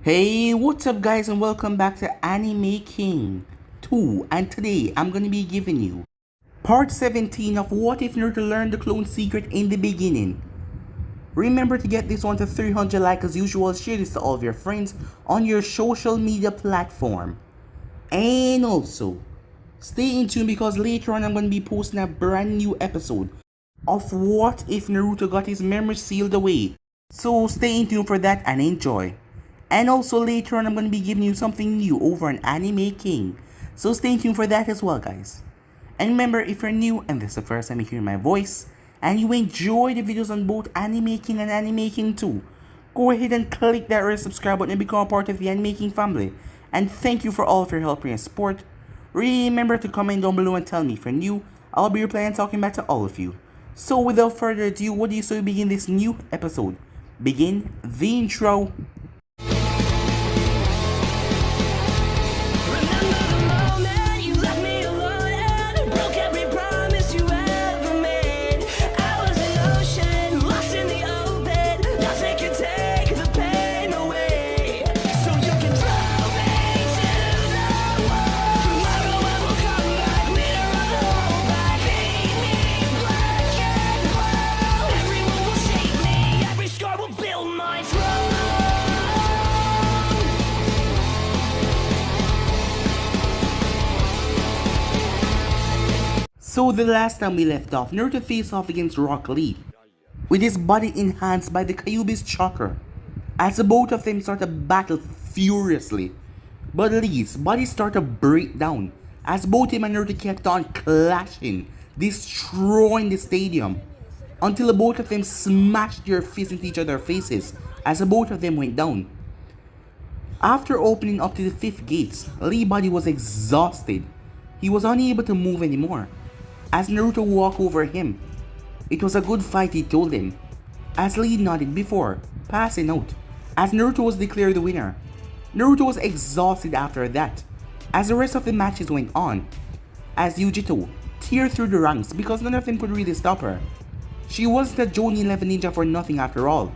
Hey, what's up guys, and welcome back to Anime King 2, and today I'm gonna be giving you part 17 of What If Naruto Learned the Clone Secret in the Beginning. Remember to get this one to 300 likes as usual, share this to all of your friends on your social media platform. And also, stay in tune because later on I'm gonna be posting a brand new episode of What If Naruto Got His Memory Sealed Away. So stay in tune for that and enjoy. And also later on I'm going to be giving you something new over on Anime King. So stay tuned for that as well guys. And remember, if you're new and this is the first time you hear my voice and you enjoy the videos on both Anime King and Anime King 2, go ahead and click that red subscribe button and become a part of the Anime King family. And thank you for all of your help and support. Remember to comment down below and tell me if you're new. I'll be replying and talking back to all of you. So without further ado, what do you say we begin this new episode? Begin the intro. So the last time we left off, Naruto faced off against Rock Lee, with his body enhanced by the Kyuubi's chakra, as the both of them start to battle furiously. But Lee's body started to break down, as both him and Naruto kept on clashing, destroying the stadium, until the both of them smashed their fists into each other's faces, as the both of them went down. After opening up to the 5th gates, Lee's body was exhausted. He was unable to move anymore. As Naruto walked over him, it was a good fight, he told him, as Lee nodded before passing out, as Naruto was declared the winner. Naruto was exhausted after that, as the rest of the matches went on, as Yujito teared through the ranks because none of them could really stop her. She wasn't a Jonin 11 ninja for nothing after all.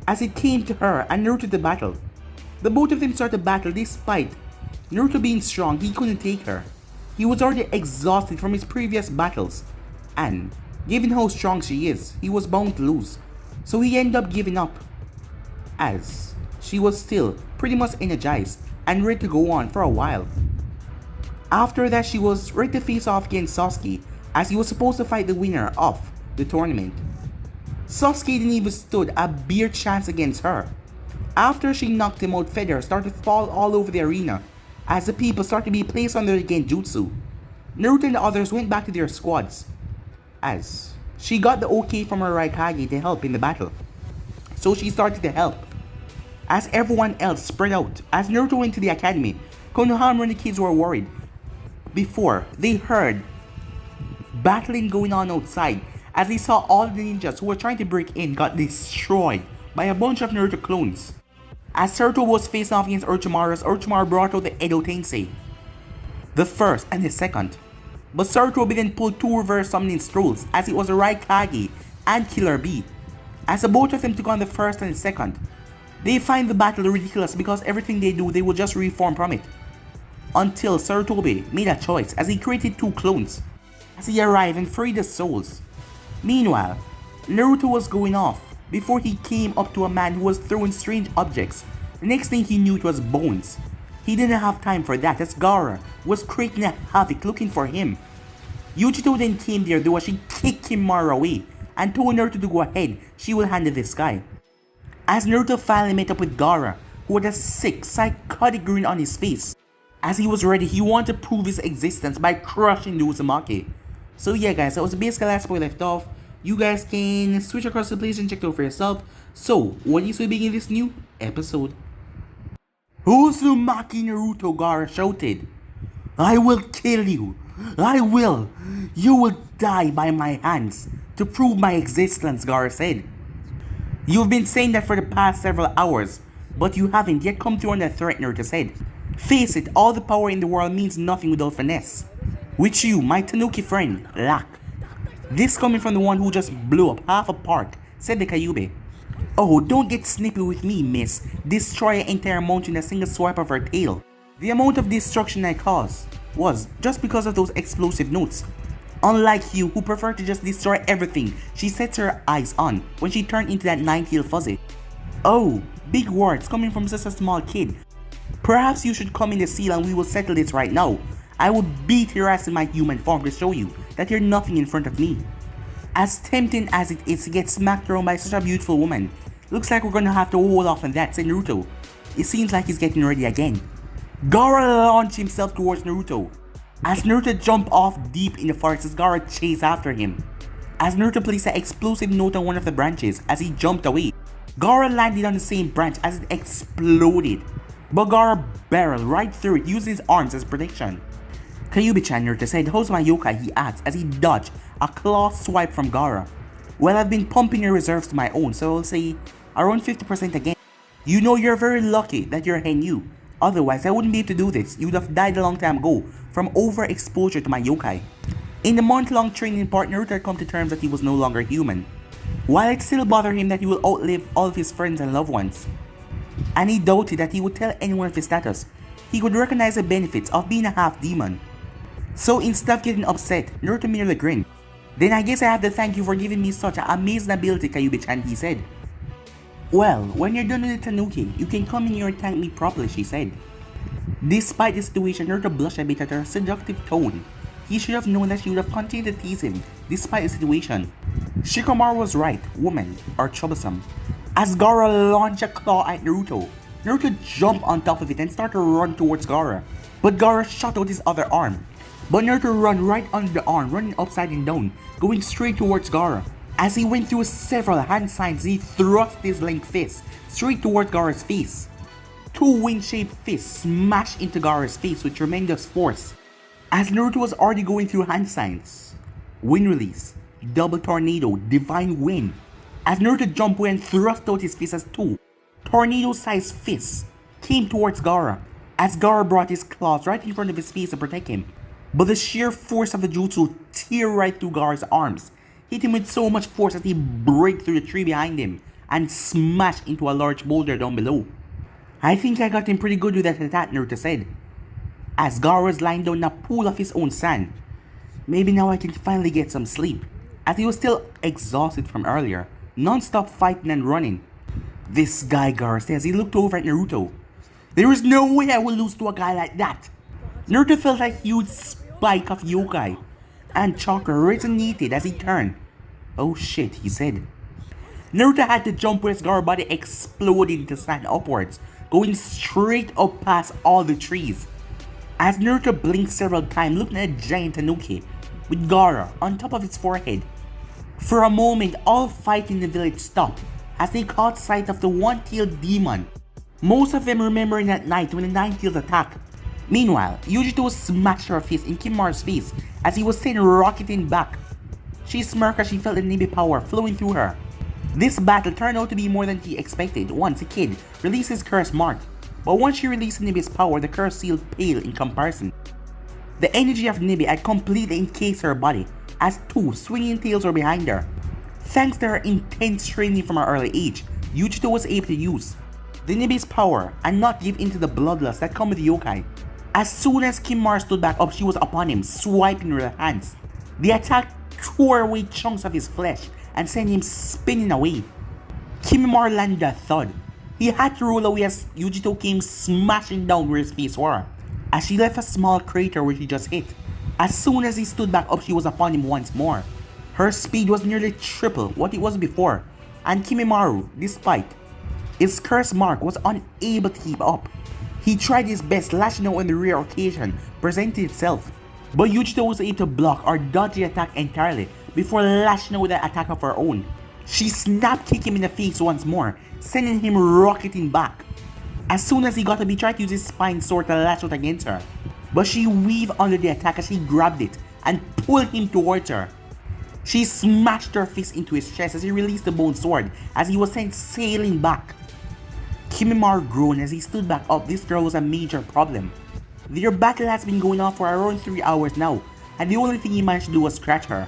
As it came to her and Naruto to battle, the both of them started to battle despite Naruto being strong. He couldn't take her. He was already exhausted from his previous battles, and given how strong she is, he was bound to lose, so he ended up giving up, as she was still pretty much energized and ready to go on for a while. After that, she was ready to face off against Sasuke, as he was supposed to fight the winner of the tournament. Sasuke didn't even stood a bare chance against her. After she knocked him out, feathers started to fall all over the arena, as the people started to be placed under the genjutsu. Naruto and the others went back to their squads, as she got the okay from her Hokage to help in the battle. So she started to help, as everyone else spread out. As Naruto went to the academy, Konohamaru and the kids were worried before they heard battling going on outside, as they saw all the ninjas who were trying to break in got destroyed by a bunch of Naruto clones. As Naruto was facing off against Orochimaru, Orochimaru brought out the Edo Tensei, the first and the second. But Naruto didn't pull 2 reverse summoning scrolls, as it was a Raikage and Killer Bee. As the both of them took on the first and the second, they find the battle ridiculous because everything they do, they will just reform from it. Until Sarutobi made a choice, as he created 2 clones, as he arrived and freed the souls. Meanwhile, Naruto was going off before he came up to a man who was throwing strange objects. The next thing he knew, it was bones. He didn't have time for that, as Gaara was creating a havoc looking for him. Yujito then came there though, as she kicked Kimimaru away and told Naruto to go ahead, she will handle this guy. As Naruto finally met up with Gaara, who had a sick, psychotic grin on his face. As he was ready, he wanted to prove his existence by crushing the Uzumaki. So yeah guys, that was basically the last where we left off. You guys can switch across the place and check it out for yourself. So, what do you say we begin this new episode? Uzumaki Naruto, Gaara shouted. I will kill you. I will. You will die by my hands to prove my existence, Gaara said. You've been saying that for the past several hours, but you haven't yet come through on that threat, Naruto said. Face it, all the power in the world means nothing without finesse, which you, my Tanuki friend, lack. This coming from the one who just blew up half a park, said the Kyuubi. Oh, don't get snippy with me, miss. Destroy an entire mountain in a single swipe of her tail. The amount of destruction I caused was just because of those explosive notes. Unlike you, who prefer to just destroy everything she sets her eyes on when she turned into that nine-tailed fuzzy. Oh, big words coming from such a small kid. Perhaps you should come in the seal and we will settle this right now. I will beat your ass in my human form to show you that you're nothing in front of me. As tempting as it is to get smacked around by such a beautiful woman, looks like we're gonna have to hold off on that, said Naruto. It seems like he's getting ready again. Gaara launched himself towards Naruto. As Naruto jumped off deep in the forest as Gaara chased after him. As Naruto placed an explosive note on one of the branches as he jumped away, Gaara landed on the same branch as it exploded. But Gaara barreled right through it using his arms as protection. Kyuubi-chan, Naruto said, "How's my yokai?" he asked as he dodged a claw swipe from Gaara. "Well, I've been pumping your reserves to my own, so I'll say around 50% again. You know you're very lucky that you're Henyu. Otherwise, I wouldn't be able to do this. You'd have died a long time ago from overexposure to my yokai." In the month-long training part, Naruto had come to terms that he was no longer human. While it still bothered him that he will outlive all of his friends and loved ones, and he doubted that he would tell anyone of his status, he could recognize the benefits of being a half-demon. So instead of getting upset, Naruto merely grinned. "Then I guess I have to thank you for giving me such an amazing ability, Kyuubi-chan," he said. "Well, when you're done with the tanuki, you can come in here and thank me properly," she said. Despite the situation, Naruto blushed a bit at her seductive tone. He should have known that she would have continued to tease him, despite the situation. Shikamaru was right, women are troublesome. As Gaara launched a claw at Naruto, Naruto jumped on top of it and started to run towards Gaara. But Gaara shot out his other arm. But Naruto ran right under the arm, running upside and down, going straight towards Gaara. As he went through several hand signs, he thrust his length fist straight towards Gaara's face. Two wing-shaped fists smashed into Gaara's face with tremendous force. As Naruto was already going through hand signs, wind release, double tornado, divine wind. As Naruto jumped away and thrust out his fist as two tornado-sized fists came towards Gaara. As Gaara brought his claws right in front of his face to protect him. But the sheer force of the jutsu tear right through Gaara's arms, hit him with so much force that he break through the tree behind him and smash into a large boulder down below. "I think I got him pretty good with that attack," Naruto said, as Gaara was lying down in a pool of his own sand. "Maybe now I can finally get some sleep," as he was still exhausted from earlier, non-stop fighting and running. "This guy," Gaara said as he looked over at Naruto. "There is no way I will lose to a guy like that." Naruto felt a huge spike of yokai and chakra resonated as he turned. "Oh shit," he said. Naruto had to jump as Gaara's body exploded into sand upwards, going straight up past all the trees. As Naruto blinked several times, looking at a giant tanuki with Gaara on top of its forehead. For a moment, all fighting in the village stopped as they caught sight of the one-tailed demon. Most of them remembering that night when the nine-tailed attacked. Meanwhile, Yujito smashed her fist in Kimimaru's face as he was sent rocketing back. She smirked as she felt the Nibi power flowing through her. This battle turned out to be more than she expected once the kid released his curse mark. But once she released Nibi's power, the curse sealed pale in comparison. The energy of Nibi had completely encased her body as two swinging tails were behind her. Thanks to her intense training from her early age, Yujito was able to use the Nibi's power and not give in to the bloodlust that come with yokai. As soon as Kimimaru stood back up, she was upon him, swiping with her hands. The attack tore away chunks of his flesh and sent him spinning away. Kimimaru landed a thud. He had to roll away as Yujito came smashing down where his face were, as she left a small crater where she just hit. As soon as he stood back up, she was upon him once more. Her speed was nearly triple what it was before, and Kimimaru, despite his curse mark, was unable to keep up. He tried his best, lashing out when the rare occasion presented itself, but Yujito was able to block or dodge the attack entirely before lashing out with an attack of her own. She snap kicked him in the face once more, sending him rocketing back. As soon as he got up, he tried to use his spine sword to lash out against her, but she weaved under the attack as she grabbed it and pulled him towards her. She smashed her fist into his chest as he released the bone sword as he was sent sailing back. Kimimaru groaned as he stood back up. This girl was a major problem. Their battle has been going on for around 3 hours now, and the only thing he managed to do was scratch her.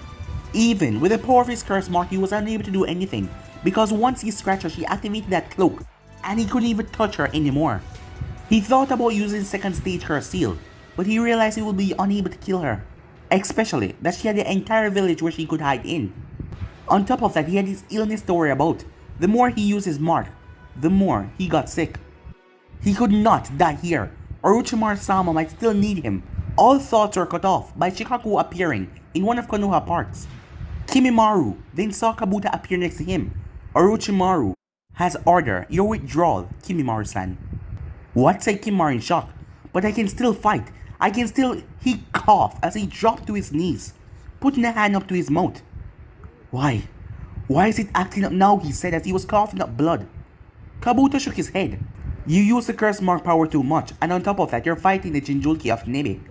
Even with the power of his curse mark, he was unable to do anything because once he scratched her, she activated that cloak and he couldn't even touch her anymore. He thought about using second stage curse seal, but he realized he would be unable to kill her, especially that she had the entire village where she could hide in. On top of that, he had his illness to worry about. The more he used his mark, the more he got sick. He could not die here. Orochimaru-sama might still need him. All thoughts were cut off by Shikaku appearing in one of Konoha parks. Kimimaru then saw Kabuto appear next to him. Orochimaru has ordered your withdrawal, Kimimaru-san. What, said Kimimaru in shock? But I can still fight. I can still... He coughed as he dropped to his knees, putting a hand up to his mouth. Why? Why is it acting up now, he said as he was coughing up blood. Kabuto shook his head. You use the curse mark power too much, and on top of that, you're fighting the Jinjulki of Nebe.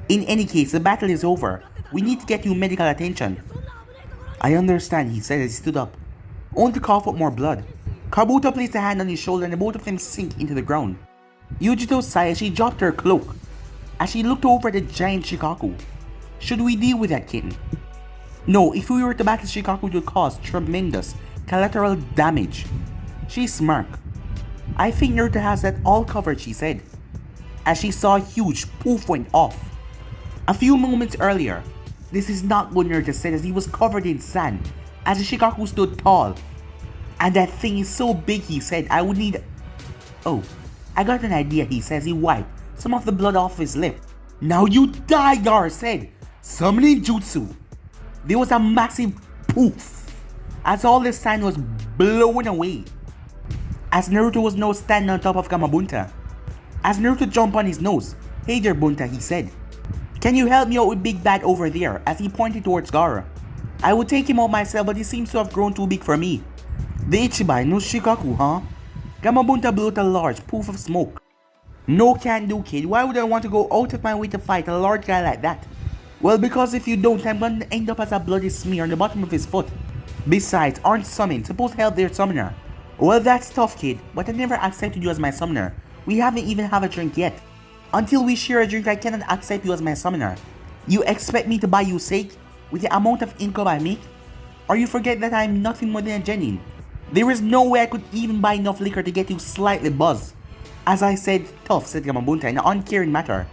In any case, the battle is over. We need to get you medical attention. I understand, he said as he stood up, only to cough up more blood. Kabuto placed a hand on his shoulder and the both of them sank into the ground. Yujito sighed as she dropped her cloak, as she looked over at the giant Shikaku. Should we deal with that kitten? No, if we were to battle Shikaku, it would cause tremendous collateral damage. She smirked. I think Naruto has that all covered, she said, as she saw a huge poof went off. A few moments earlier, this is not what Naruto said as he was covered in sand, as the Shikaku stood tall. And that thing is so big, he said, I would need... Oh, I got an idea, he says, he wiped some of the blood off his lip. Now you die, Gaara said, summoning jutsu. There was a massive poof as all the sand was blown away, as Naruto was now standing on top of Gamabunta. As Naruto jumped on his nose, hey there Bunta, he said. Can you help me out with Big Bad over there, as he pointed towards Gaara. I would take him out myself, but he seems to have grown too big for me. The Ichiban no Shikaku, huh? Gamabunta blew out a large poof of smoke. No can do, kid. Why would I want to go out of my way to fight a large guy like that? Well, because if you don't, I'm going to end up as a bloody smear on the bottom of his foot. Besides, aren't summoned supposed to help their summoner? Well, that's tough, kid, but I never accepted you as my summoner. We haven't even had a drink yet. Until we share a drink, I cannot accept you as my summoner. You expect me to buy you sake with the amount of income I make? Or you forget that I am nothing more than a genin? There is no way I could even buy enough liquor to get you slightly buzzed. As I said, tough, said Gamabunta in an uncaring manner.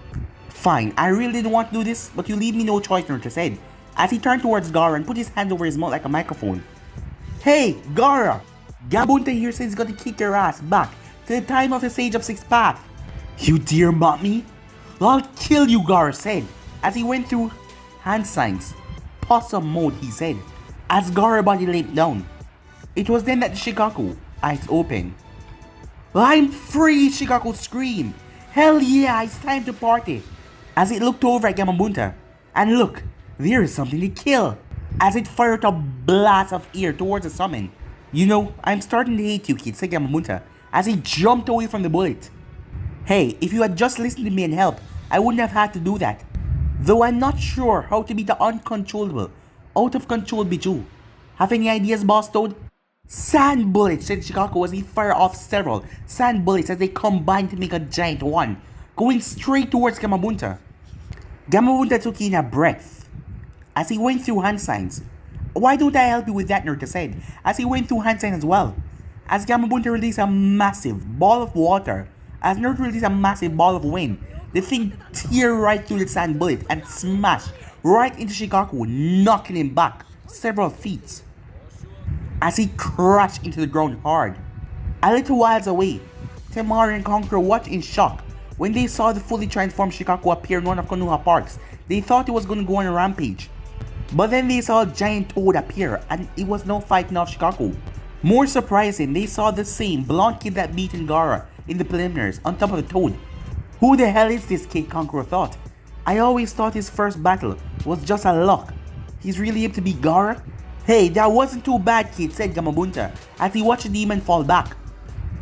Fine, I really didn't want to do this, but you leave me no choice, Naruto said, as he turned towards Gaara and put his hand over his mouth like a microphone. Hey, Gaara! Gamabunta here says he's gonna kick your ass back to the time of the Sage of Six Path. You dare mock me? I'll kill you, Gaara said, as he went through hand signs. Possum mode, he said, as Gaara's body laid down. It was then that the Shikaku, eyes open. I'm free, Shikaku screamed. Hell yeah, it's time to party. As it looked over at Gamabunta. And look, there is something to kill. As it fired a blast of air towards the summon. You know, I'm starting to hate you, kid, said Gamabunta, as he jumped away from the bullet. Hey, if you had just listened to me and helped, I wouldn't have had to do that. Though I'm not sure how to beat the uncontrollable, out of control Biju. Have any ideas, Boss Toad? Sand bullets, said Shikaku as he fired off several sand bullets as they combined to make a giant one, going straight towards Gamabunta. Gamabunta took in a breath as he went through hand signs. Why don't I help you with that, Naruto said, as he went through hand signs as well. As Gamabunta released a massive ball of water, as Naruto released a massive ball of wind, the thing teared right through the sand bullet and smashed right into Shikaku, knocking him back several feet, as he crashed into the ground hard. A little whiles away, Temaru and Conqueror watched in shock when they saw the fully transformed Shikaku appear in one of Konoha parks. They thought it was going to go on a rampage. But then they saw a giant toad appear and it was no fighting off Shikaku. More surprising, they saw the same blonde kid that beaten Gaara in the preliminaries on top of the toad. Who the hell is this kid, Conqueror thought. I always thought his first battle was just a luck. He's really able to beat Gaara? Hey, that wasn't too bad, kid, said Gamabunta as he watched the demon fall back.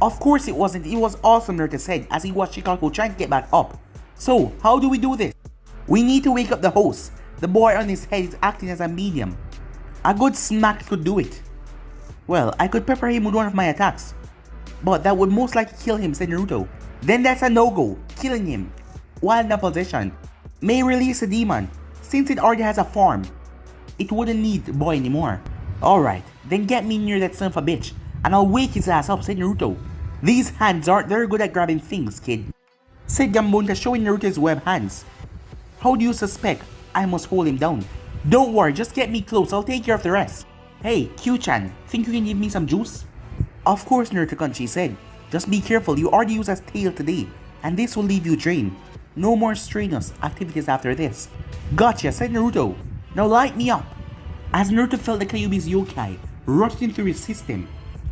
Of course it wasn't, it was awesome, Naruto said as he watched Shikaku trying to get back up. So, how do we do this? We need to wake up the host. The boy on his head is acting as a medium. A good smack could do it. Well, I could pepper him with one of my attacks, but that would most likely kill him, said Naruto. Then that's a no-go, killing him while in a possession may release a demon. Since it already has a form, it wouldn't need the boy anymore. Alright, then get me near that son of a bitch, and I'll wake his ass up, said Naruto. These hands aren't very good at grabbing things, kid, said Gambunta, showing Naruto his web hands. How do you suspect I must hold him down? Don't worry, just get me close, I'll take care of the rest. Hey, Q-chan, think you can give me some juice? Of course, Naruto-kun, she said. Just be careful, you already used as tail today, and this will leave you drained. No more strenuous activities after this. Gotcha, said Naruto. Now light me up. As Naruto felt the Kyuubi's yokai rushing through his system,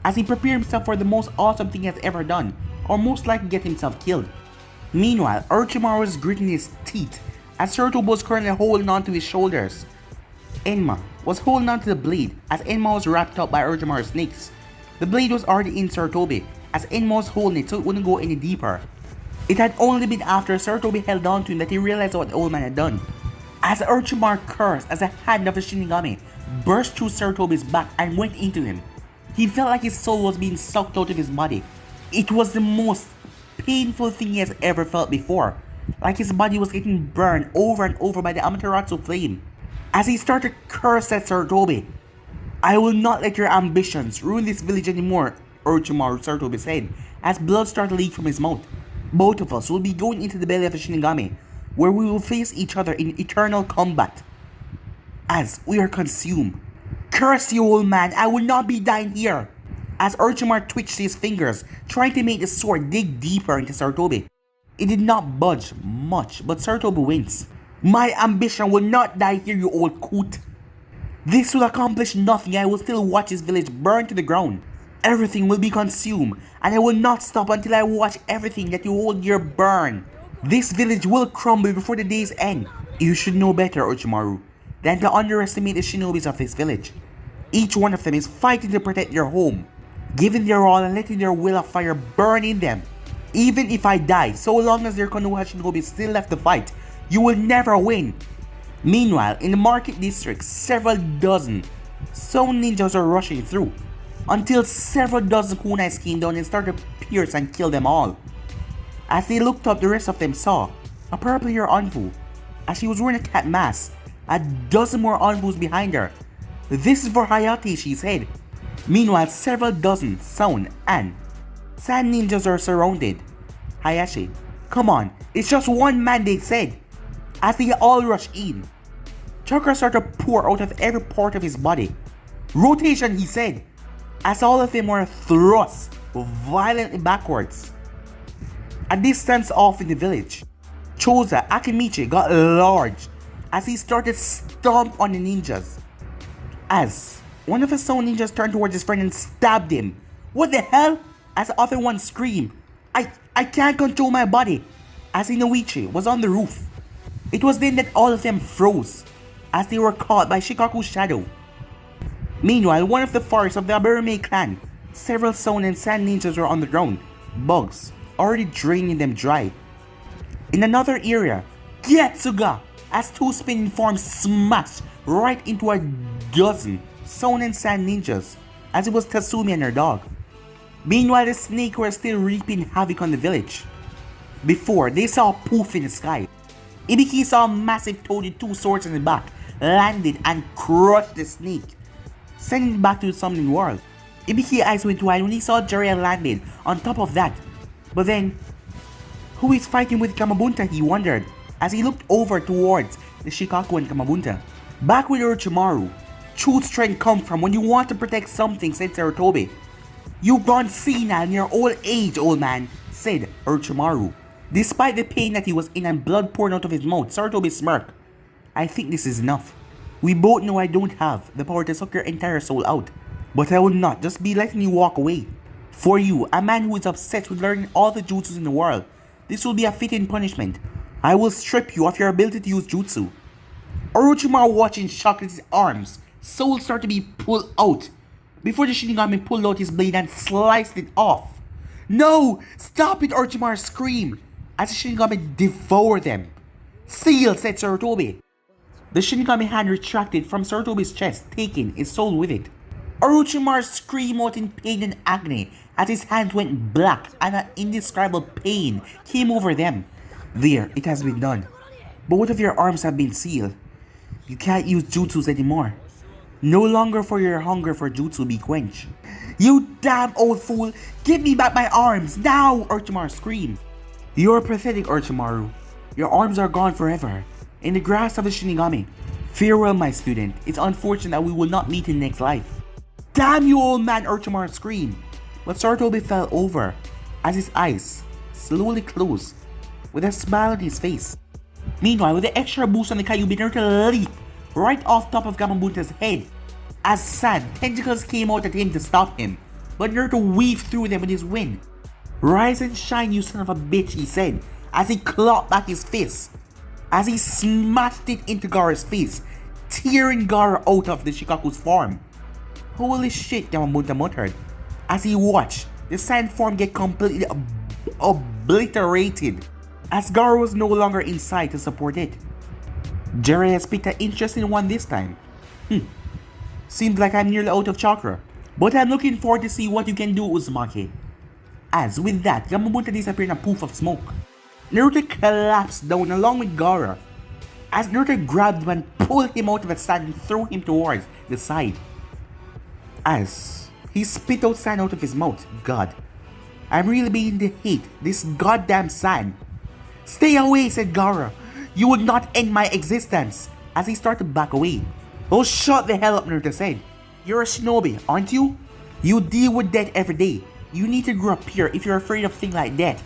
as he prepared himself for the most awesome thing he has ever done, or most likely get himself killed. Meanwhile, Orochimaru was gritting his teeth as Naruto was currently holding on to his shoulders. Enma was holding on to the blade as Enma was wrapped up by Orochimaru's snakes. The blade was already in Sarutobi as Enma was holding it so it wouldn't go any deeper. It had only been after Sarutobi held on to him that he realized what the old man had done. As Orochimaru cursed as the hand of the Shinigami burst through Sarutobi's back and went into him, he felt like his soul was being sucked out of his body. It was the most painful thing he has ever felt before, like his body was getting burned over and over by the Amaterasu flame. As he started to curse at Sarutobi, I will not let your ambitions ruin this village anymore, Orochimaru, Sarutobi said, as blood started to leak from his mouth. Both of us will be going into the belly of a Shinigami, where we will face each other in eternal combat, as we are consumed. Curse you, old man, I will not be dying here! As Orochimaru twitched his fingers, trying to make the sword dig deeper into Sarutobi. It did not budge much, but Sarutobi winced. My ambition will not die here, you old coot. This will accomplish nothing. I will still watch this village burn to the ground. Everything will be consumed, and I will not stop until I watch everything that you hold here burn. This village will crumble before the day's end. You should know better, Orochimaru, than to underestimate the shinobis of this village. Each one of them is fighting to protect their home, giving their all and letting their will of fire burn in them. Even if I die, so long as their Konoha shinobi still left to fight, you will never win. Meanwhile, in the market district, several dozen Stone ninjas are rushing through, until several dozen kunais came down and started to pierce and kill them all. As they looked up, the rest of them saw a purple-haired Anfu. As she was wearing a cat mask, a dozen more Anfus behind her. This is for Hayate, she said. Meanwhile, several dozen Sound and Sand ninjas are surrounded. Hayashi, come on, it's just one man, they said. As they all rush in, chakra started to pour out of every part of his body. Rotation, he said, as all of them were thrust violently backwards. A distance off in the village, Choza Akimichi got large as he started to stomp on the ninjas. As one of the Sound ninjas turned towards his friend and stabbed him. What the hell? As the other one screamed, I can't control my body, as Inoichi was on the roof. It was then that all of them froze, as they were caught by Shikaku's shadow. Meanwhile, one of the forests of the Aburame clan, several Sound and Sand ninjas were on the ground, bugs already draining them dry. In another area, Gyatsuga, as two spinning forms smashed right into a dozen Sound and Sand ninjas, as it was Tatsumi and her dog. Meanwhile, the snake were still reaping havoc on the village. Before, they saw a poof in the sky. Ibiki saw a massive toad with two swords in the back, landed and crushed the snake, sending it back to the summoning world. Ibiki's eyes went wide when he saw Jiraiya landed on top of that. But then, who is fighting with Kamabunta, he wondered, as he looked over towards the Shikaku and Kamabunta. Back with Orochimaru, true strength comes from when you want to protect something, said Sarutobi. You've gone senile in your old age, old man, said Orochimaru. Despite the pain that he was in and blood pouring out of his mouth, Sarutobi smirked. I think this is enough. We both know I don't have the power to suck your entire soul out, but I will not just be letting you walk away. For you, a man who is obsessed with learning all the jutsus in the world, this will be a fitting punishment. I will strip you of your ability to use jutsu. Orochimaru watched in shock as his arms, soul started to be pulled out, before the Shinigami pulled out his blade and sliced it off. No! Stop it! Orochimaru screamed, as the Shinigami devoured them. Seal, said Sarutobi. The Shinigami hand retracted from Sarutobi's chest, taking his soul with it. Orochimaru screamed out in pain and agony as his hands went black and an indescribable pain came over them. There, it has been done. Both of your arms have been sealed. You can't use jutsus anymore. No longer for your hunger for jutsu be quenched. You damn old fool! Give me back my arms! Now! Orochimaru screamed. You're pathetic, Orochimaru. Your arms are gone forever, in the grasp of a Shinigami. Farewell, my student. It's unfortunate that we will not meet in next life. Damn you, old man! Orochimaru screamed. But Sarutobi fell over, as his eyes slowly closed, with a smile on his face. Meanwhile, with the extra boost on the Kyuubi, Naruto leaped right off top of Gamabunta's head, as sand tentacles came out at him to stop him, but Naruto weaved through them with his wind. Rise and shine, you son of a bitch, he said, as he clawed back his fist, as he smashed it into Gaara's face, tearing Gaara out of the Shikaku's form. Holy shit, Gamabunta muttered, as he watched the sand form get completely obliterated, as Gaara was no longer inside to support it. Jiraiya has picked an interesting one this time. Seems like I'm nearly out of chakra, but I'm looking forward to see what you can do, Uzumaki. As with that, Gamabunta disappeared in a poof of smoke. Naruto collapsed down along with Gaara, as Naruto grabbed him and pulled him out of the sand and threw him towards the side. As he spit out sand out of his mouth. God, I'm really beginning to hate this goddamn sand. Stay away, said Gaara. You would not end my existence, as he started to back away. Oh, shut the hell up, Naruto said. You're a shinobi, aren't you? You deal with death every day. You need to grow up here if you're afraid of things like that.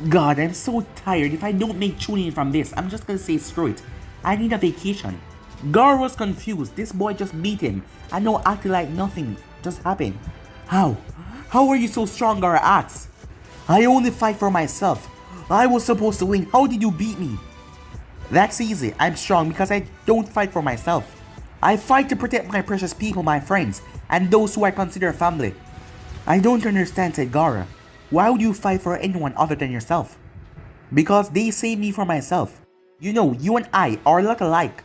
God, I'm so tired. If I don't make tuning from this, I'm just gonna say screw it. I need a vacation. Gaara was confused. This boy just beat him and now acting like nothing just happened. How? How are you so strong, Gaara asked. I only fight for myself. I was supposed to win. How did you beat me? That's easy. I'm strong because I don't fight for myself. I fight to protect my precious people, my friends, and those who I consider family. I don't understand, said Gaara. Why would you fight for anyone other than yourself? Because they saved me from myself. You know, you and I are a lot alike.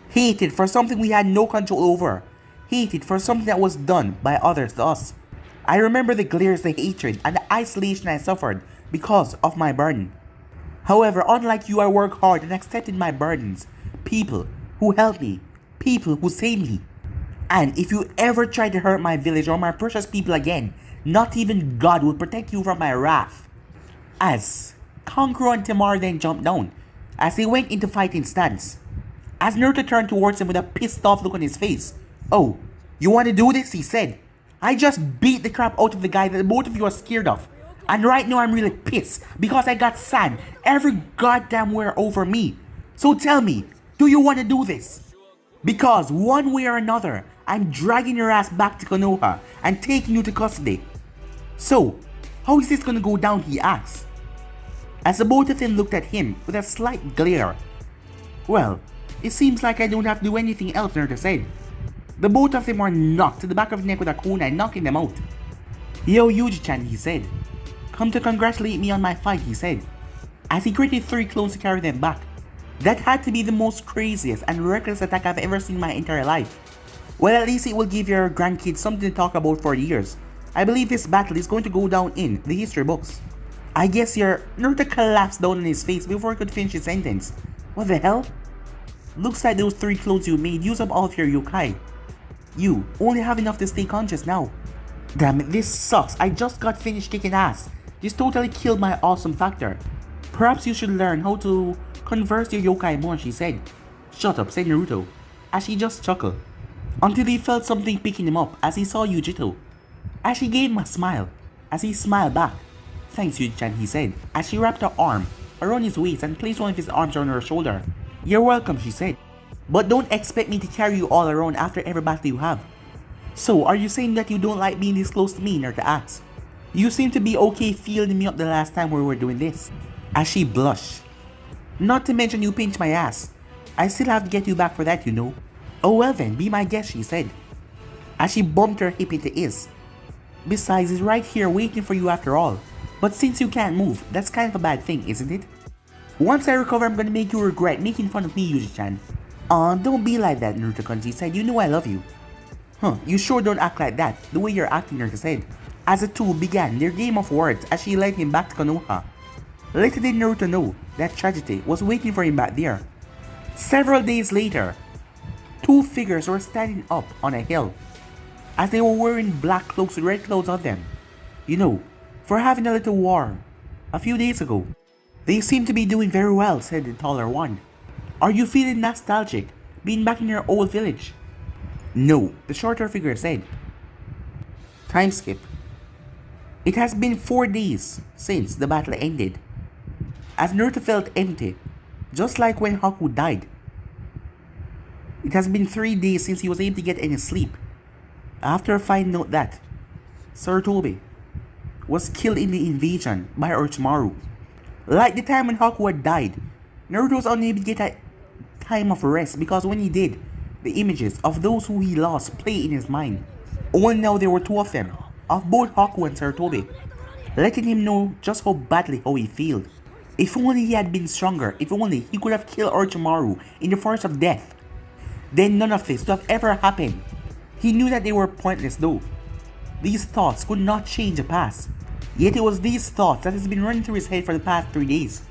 Hated for something we had no control over. Hated for something that was done by others to us. I remember the glares, the hatred, and the isolation I suffered because of my burden. However, unlike you, I work hard and accepted my burdens. People who helped me. People who saved me. And if you ever try to hurt my village or my precious people again, not even God will protect you from my wrath. As Kankuro and Tamaru then jumped down, as they went into fighting stance. As Naruto turned towards him with a pissed off look on his face. Oh, you want to do this? He said. I just beat the crap out of the guy that both of you are scared of. And right now I'm really pissed because I got sand every goddamn where over me. So tell me, do you want to do this? Because one way or another, I'm dragging your ass back to Konoha and taking you to custody. So, how is this gonna go down, he asked. As the both of them looked at him with a slight glare. Well, it seems like I don't have to do anything else, Naruto said. The both of them were knocked to the back of the neck with a kunai, knocking them out. Yo, Yuji-chan, he said. Come to congratulate me on my fight, he said, as he created 3 clones to carry them back. That had to be the most craziest and reckless attack I've ever seen in my entire life. Well, at least it will give your grandkids something to talk about for years. I believe this battle is going to go down in the history books. I guess your Naruto collapsed down on his face before he could finish his sentence. What the hell? Looks like those 3 clones you made use up all of your yokai. You only have enough to stay conscious now. Damn it, this sucks. I just got finished kicking ass. This totally killed my awesome factor. Perhaps you should learn how to converse your yokai more, she said. Shut up, said Naruto, as she just chuckled. Until he felt something picking him up as he saw Yujito. As she gave him a smile, as he smiled back. Thanks, Yuji-chan, he said, as she wrapped her arm around his waist and placed one of his arms on her shoulder. You're welcome, she said. But don't expect me to carry you all around after every battle you have. So, are you saying that you don't like being this close to me, Naruto asked. You seem to be okay feeling me up the last time we were doing this. As she blushed. Not to mention you pinched my ass. I still have to get you back for that, you know. Oh well then, be my guest, she said, as she bumped her hip into his. Besides, he's right here waiting for you after all. But since you can't move, that's kind of a bad thing, isn't it? Once I recover, I'm gonna make you regret making fun of me, Yuji-chan. Aw, don't be like that, Naruto-kun, she said. You know I love you. Huh, you sure don't act like that, the way you're acting, Naruto said, as the two began their game of words as she led him back to Konoha. Little did Naruto know that tragedy was waiting for him back there. Several days later, Two figures were standing up on a hill, as they were wearing black cloaks with red clouds on them. You know, for having a little war a few days ago. They seem to be doing very well, said the taller one. Are you feeling nostalgic, being back in your old village? No, the shorter figure said. Time skip. It has been 4 days since the battle ended, as Naruto felt empty, just like when Haku died. It has been 3 days since he was able to get any sleep, after finding out that Sarutobi was killed in the invasion by Orochimaru. Like the time when Haku had died, Naruto was unable to get a time of rest because when he did, the images of those who he lost play in his mind. Only now there were two of them, of both Haku and Sarutobi, letting him know just how badly how he felt. If only he had been stronger, if only he could have killed Orochimaru in the forest of death, then none of this would have ever happened. He knew that they were pointless though. These thoughts could not change the past. Yet it was these thoughts that has been running through his head for the past 3 days.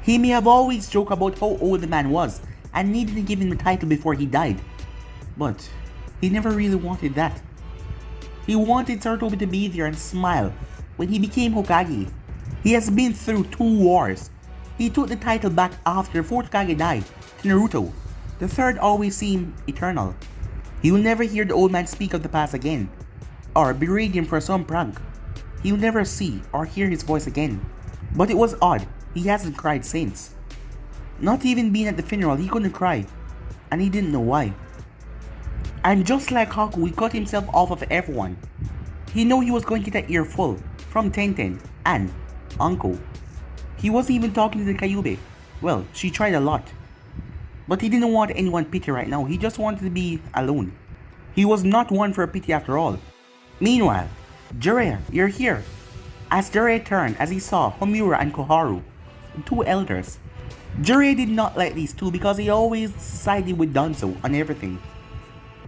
He may have always joked about how old the man was and needed to give him the title before he died. But he never really wanted that. He wanted Sarutobi to be there and smile when he became Hokage. He has been through 2 wars. He took the title back after the 4th Hokage died to Naruto. The 3rd always seemed eternal. He will never hear the old man speak of the past again, or berate him for some prank. He will never see or hear his voice again. But it was odd, he hasn't cried since. Not even being at the funeral, he couldn't cry, and he didn't know why. And just like Haku, he cut himself off of everyone. He knew he was going to get an earful from Tenten and Anko. He wasn't even talking to the Kyuubi. Well, she tried a lot. But he didn't want anyone pity right now, he just wanted to be alone. He was not one for pity after all. Meanwhile, Jiraiya, you're here. As Jiraiya turned as he saw Homura and Koharu, 2 elders. Jiraiya did not like these two because he always sided with Danzo on everything.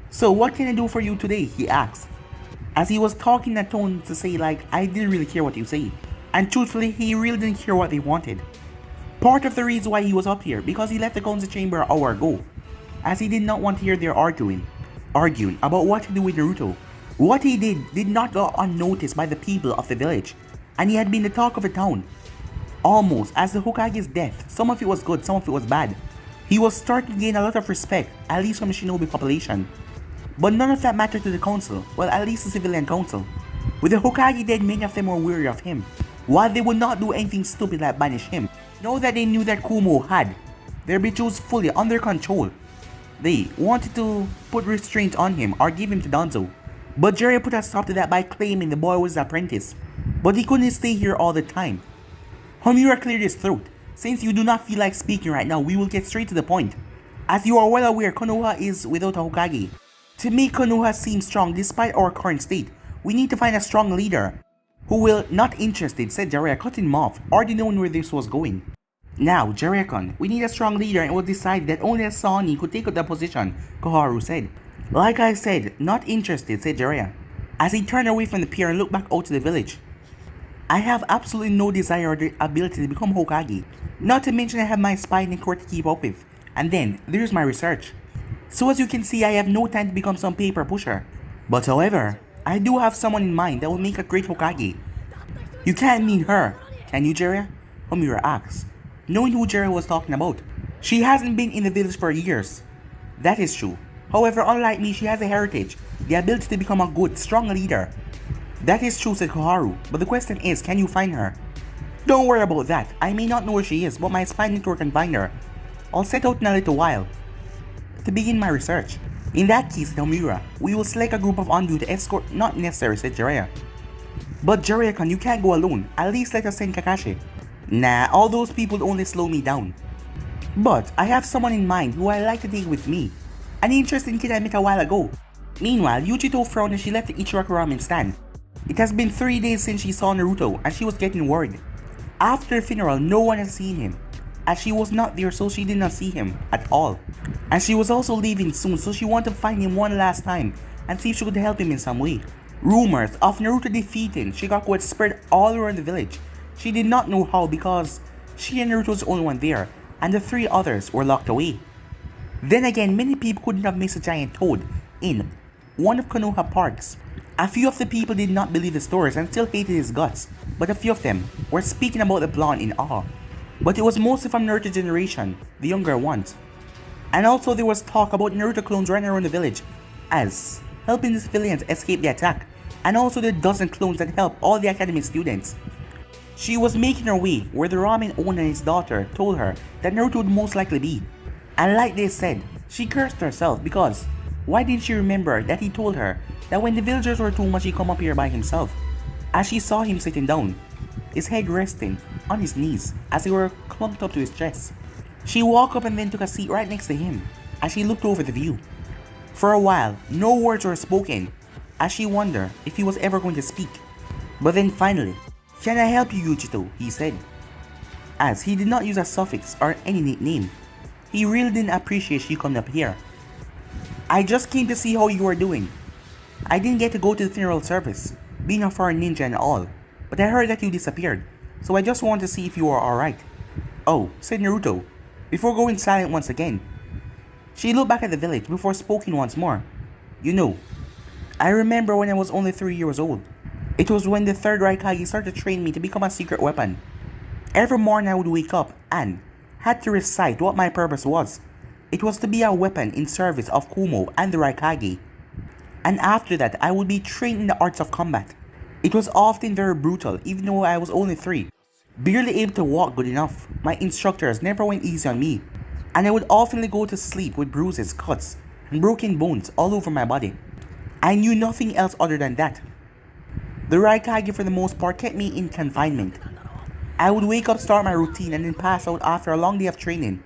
So what can I do for you today, he asked, as he was talking in a tone to say like, I didn't really care what you say. And truthfully, he really didn't care what they wanted. Part of the reason why he was up here, because he left the council chamber an hour ago, as he did not want to hear their arguing about what to do with Naruto. What he did not go unnoticed by the people of the village, and he had been the talk of the town. Almost as the Hokage's death, some of it was good, some of it was bad. He was starting to gain a lot of respect, at least from the shinobi population. But none of that mattered to the council, well at least the civilian council. With the Hokage dead, many of them were weary of him. While they would not do anything stupid like banish him, know that they knew that Kumo had their betrothed fully under control. They wanted to put restraint on him or give him to Danzo. But Jiraiya put a stop to that by claiming the boy was his apprentice. But he couldn't stay here all the time. Homura cleared his throat. Since you do not feel like speaking right now, we will get straight to the point. As you are well aware, Konoha is without a Hokage. To make Konoha seem strong despite our current state, we need to find a strong leader. Who will not interested, said Jiraiya, cutting him off, already knowing where this was going. Now, Jiraiya-kun, we need a strong leader and it was decided that only a Sani could take up that position, Koharu said. Like I said, not interested, said Jiraiya, as he turned away from the pier and looked back out to the village. I have absolutely no desire or the ability to become Hokage, not to mention I have my spine and court to keep up with, and then there's my research. So as you can see, I have no time to become some paper pusher. But however, I do have someone in mind that will make a great Hokage. You can't mean her, can you, Jiraiya? Homura asked, knowing who Jiraiya was talking about. She hasn't been in the village for years. That is true. However, unlike me, she has a heritage, the ability to become a good, strong leader. That is true, said Koharu, but the question is, can you find her? Don't worry about that. I may not know where she is, but my spy network can find her. I'll set out in a little while to begin my research. In that case, Homura, we will select a group of Ondu to escort. Not necessary, said Jiraiya. But Jiraiya-kun, you can't go alone. At least let us send Kakashi. Nah, all those people only slow me down. But I have someone in mind who I like to take with me. An interesting kid I met a while ago. Meanwhile, Yujito frowned as she left the Ichiraku ramen stand. It has been 3 days since she saw Naruto and she was getting worried. After the funeral, no one has seen him, as she was not there, so she did not see him at all. And she was also leaving soon, so she wanted to find him one last time and see if she could help him in some way. Rumors of Naruto defeating Shikaku had spread all around the village. She did not know how because she and Naruto was the only one there, and the 3 others were locked away. Then again, many people couldn't have missed a giant toad in one of Konoha parks. A few of the people did not believe the stories and still hated his guts, but a few of them were speaking about the blonde in awe. But it was mostly from Naruto generation, the younger ones. And also there was talk about Naruto clones running around the village as helping the civilians escape the attack, and also the dozen clones that helped all the academy students. She was making her way where the ramen owner and his daughter told her that Naruto would most likely be. And like they said, she cursed herself because why didn't she remember that he told her that when the villagers were too much he'd come up here by himself? As she saw him sitting down, his head resting on his knees as they were clumped up to his chest. She walked up and then took a seat right next to him as she looked over the view. For a while, no words were spoken as she wondered if he was ever going to speak. But then finally, "Can I help you, Yujito?" he said. As he did not use a suffix or any nickname. He really didn't appreciate she coming up here. "I just came to see how you were doing. I didn't get to go to the funeral service, being a foreign ninja and all, but I heard that you disappeared, so I just wanted to see if you were alright." "Oh," said Naruto, before going silent once again. She looked back at the village before speaking once more. "You know, I remember when I was only 3 years old. It was when the third Raikage started to train me to become a secret weapon. Every morning I would wake up and had to recite what my purpose was. It was to be a weapon in service of Kumo and the Raikage. And after that I would be trained in the arts of combat. It was often very brutal even though I was only 3. Barely able to walk good enough. My instructors never went easy on me. And I would often go to sleep with bruises, cuts, and broken bones all over my body. I knew nothing else other than that. The Raikage for the most part kept me in confinement. I would wake up, start my routine, and then pass out after a long day of training.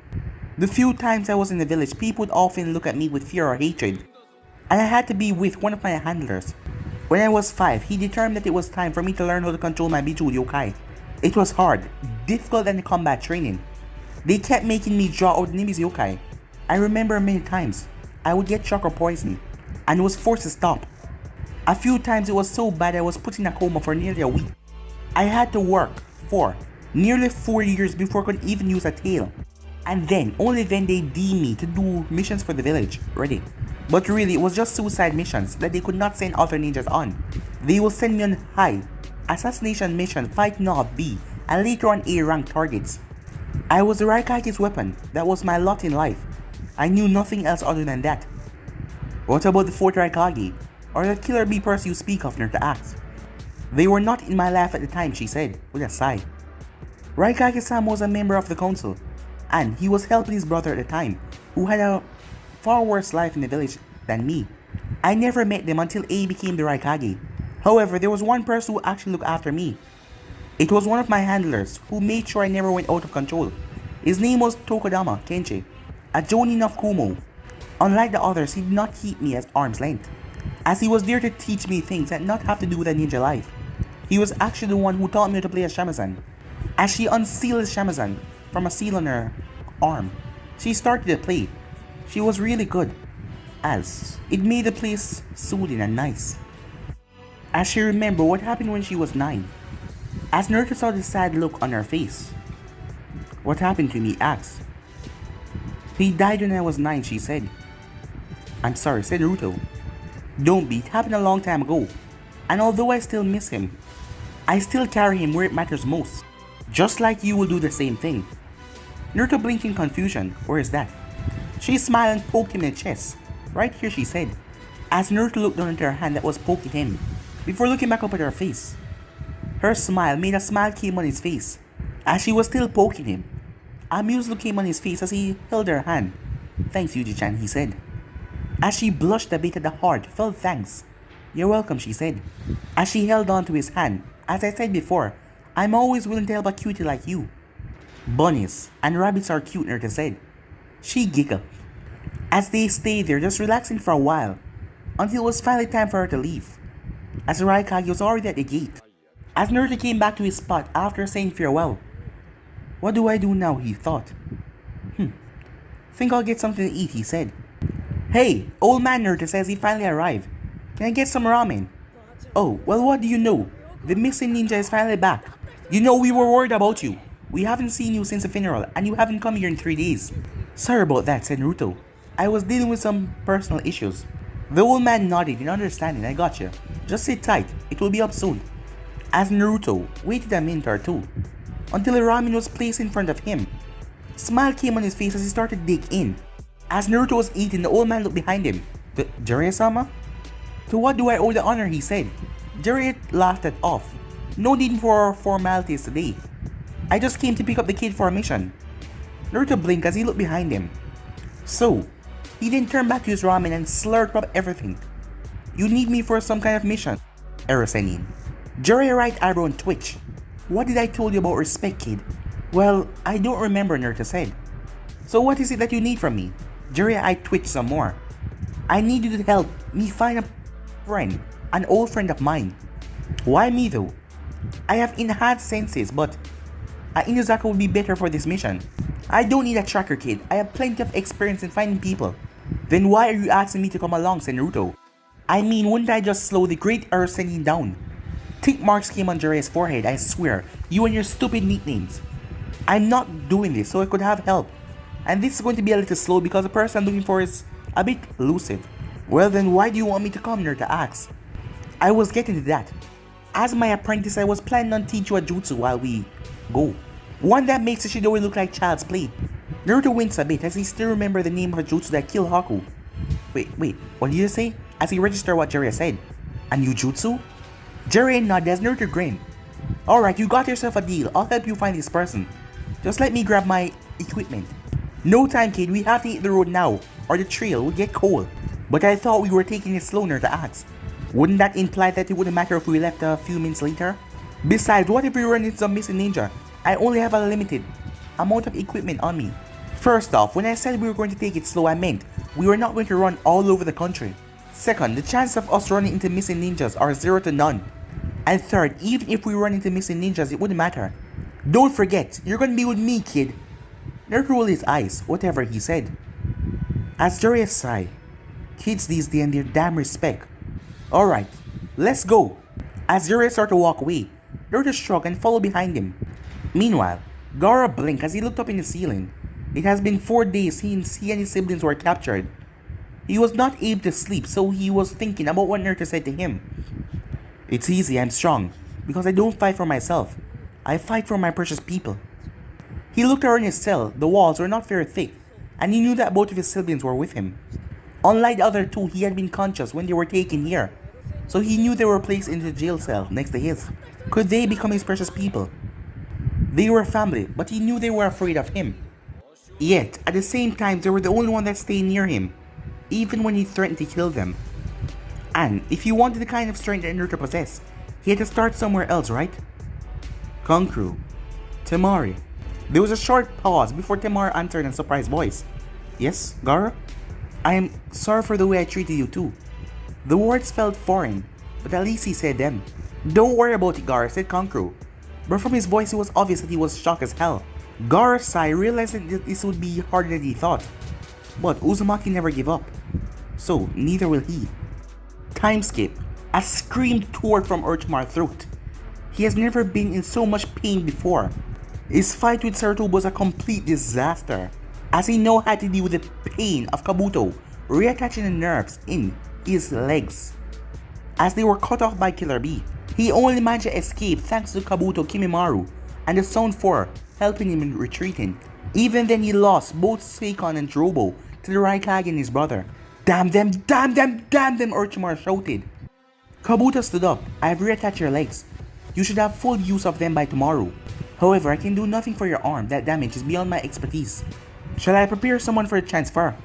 The few times I was in the village, people would often look at me with fear or hatred. And I had to be with one of my handlers. When I was 5, he determined that it was time for me to learn how to control my Bijuu yokai. It was hard, difficult than the combat training. They kept making me draw out Nimi's yokai. I remember many times, I would get shock or poison, and was forced to stop. A few times it was so bad I was put in a coma for nearly a week. I had to work for nearly 4 years before I could even use a tail. And then, only then they deemed me to do missions for the village, ready. But really it was just suicide missions that they could not send other ninjas on. They will send me on high, assassination mission fighting off B, and later on A rank targets. I was the Raikage's weapon, that was my lot in life. I knew nothing else other than that. "What about the 4th Raikage, or that killer bee person you speak of?" Naruto asked. "They were not in my life at the time," she said, with a sigh. Raikage-sama was a member of the council, and he was helping his brother at the time, who had a far worse life in the village than me. I never met them until A became the Raikage. However, there was one person who actually looked after me. It was one of my handlers, who made sure I never went out of control. His name was Tokodama Kenchi, a jonin of Kumo. Unlike the others, he did not keep me at arm's length, as he was there to teach me things that not have to do with a ninja life. He was actually the one who taught me to play a shamisen. As she unsealed the shamisen from a seal on her arm, she started to play. She was really good, as it made the place soothing and nice. As she remembered what happened when she was 9, as Naruto saw the sad look on her face. "What happened to me?" asked. "He died when I was 9, she said. "I'm sorry," said Naruto. "Don't be, it happened a long time ago, and although I still miss him, I still carry him where it matters most, just like you will do the same thing." Naruto blinked in confusion. "Where is that?" She smiled and poked him in the chest. "Right here," she said, as Naruto looked down at her hand that was poking him, before looking back up at her face. Her smile made a smile came on his face, as she was still poking him. A amused look came on his face as he held her hand. "Thanks, Yuji-chan," he said. As she blushed a bit at the heartfelt thanks. "You're welcome," she said, as she held on to his hand. "As I said before, I'm always willing to help a cutie like you." "Bunnies and rabbits are cute," Naruto said. She giggled, as they stayed there just relaxing for a while, until it was finally time for her to leave, as the Raikage was already at the gate. As Naruto came back to his spot after saying farewell. "What do I do now?" he thought. "Think I'll get something to eat," he said. "Hey, old man," Naruto says he finally arrived. "Can I get some ramen?" "Oh, well, what do you know? The missing ninja is finally back. You know, we were worried about you. We haven't seen you since the funeral, and you haven't come here in 3 days." "Sorry about that," said Naruto. I was dealing with some personal issues. The old man nodded in understanding. I got you. Just sit tight, it will be up soon. As Naruto waited a minute or two, until a ramen was placed in front of him. Smile came on his face as he started to dig in. As Naruto was eating, the old man looked behind him. Jiraiya-sama? To what do I owe the honor, he said. Jiraiya laughed it off. No need for formalities today. I just came to pick up the kid for a mission. Naruto blinked as he looked behind him. So, he then turned back to his ramen and slurped up everything. You need me for some kind of mission, Erosenin. Jiraiya's right eyebrow twitched. What did I told you about respect, kid? Well, I don't remember, Naruto said. So what is it that you need from me? Jiraiya's eye twitched some more. I need you to help me find a friend, an old friend of mine. Why me though? I have enhanced senses, but Inuzaka would be better for this mission. I don't need a tracker, kid. I have plenty of experience in finding people. Then why are you asking me to come along, said Naruto? I mean, wouldn't I just slow the great Earth-sending down? Tick marks came on Jiraiya's forehead, I swear. You and your stupid nicknames. I'm not doing this so I could have help. And this is going to be a little slow because the person I'm looking for is a bit elusive. Well then, why do you want me to come, Naruto asked. I was getting to that. As my apprentice, I was planning on teaching you a jutsu while we go. One that makes the shinobi look like child's play. Naruto winced a bit as he still remembered the name of a jutsu that killed Haku. Wait, what did you say? As he registered what Jiraiya said. A new jutsu? Jiraiya nodded as Naruto grinned. Alright, you got yourself a deal. I'll help you find this person. Just let me grab my equipment. No time, kid. We have to hit the road now, or the trail will get cold. But I thought we were taking it slow, Naruto asked. Wouldn't that imply that it wouldn't matter if we left a few minutes later? Besides, what if we run into some missing ninja? I only have a limited amount of equipment on me. First off, when I said we were going to take it slow, I meant we were not going to run all over the country. Second, the chances of us running into missing ninjas are 0 to none. And third, even if we run into missing ninjas, it wouldn't matter. Don't forget, you're gonna be with me, kid. Naruto rolled his eyes, whatever he said. As Jiraiya sighed, kids these days and their damn respect. Alright, let's go. As Jiraiya started to walk away, Naruto shrugged and followed behind him. Meanwhile, Gaara blinked as he looked up in the ceiling. It has been 4 days since he and his siblings were captured. He was not able to sleep, so he was thinking about what Naruto said to him. It's easy, I'm strong, because I don't fight for myself. I fight for my precious people. He looked around his cell. The walls were not very thick, and he knew that both of his siblings were with him. Unlike the other two, he had been conscious when they were taken here, so he knew they were placed into the jail cell next to his. Could they become his precious people? They were family, but he knew they were afraid of him. Yet, at the same time, they were the only one that stayed near him, even when he threatened to kill them. And if he wanted the kind of strength that Naruto possessed, he had to start somewhere else, right? Kankuro, Temari. There was a short pause before Temari answered in a surprised voice. Yes, Gaara? I am sorry for the way I treated you too. The words felt foreign, but at least he said them. Don't worry about it, Gaara, said Kankuro. But from his voice it was obvious that he was shocked as hell. Gaara sighed, realizing that this would be harder than he thought. But Uzumaki never gave up. So, neither will he. Time skip. A scream tore from Orochimaru's throat. He has never been in so much pain before. His fight with Sarutobi was a complete disaster, as he now had to deal with the pain of Kabuto reattaching the nerves in his legs. As they were cut off by Killer Bee, he only managed to escape thanks to Kabuto, Kimimaru, and the Sound 4 helping him in retreating. Even then he lost both Seikon and Drobo to the Raikage and his brother. Damn them, Orochimaru shouted. Kabuto stood up. I have reattached your legs. You should have full use of them by tomorrow. However, I can do nothing for your arm. That damage is beyond my expertise. Shall I prepare someone for a transfer?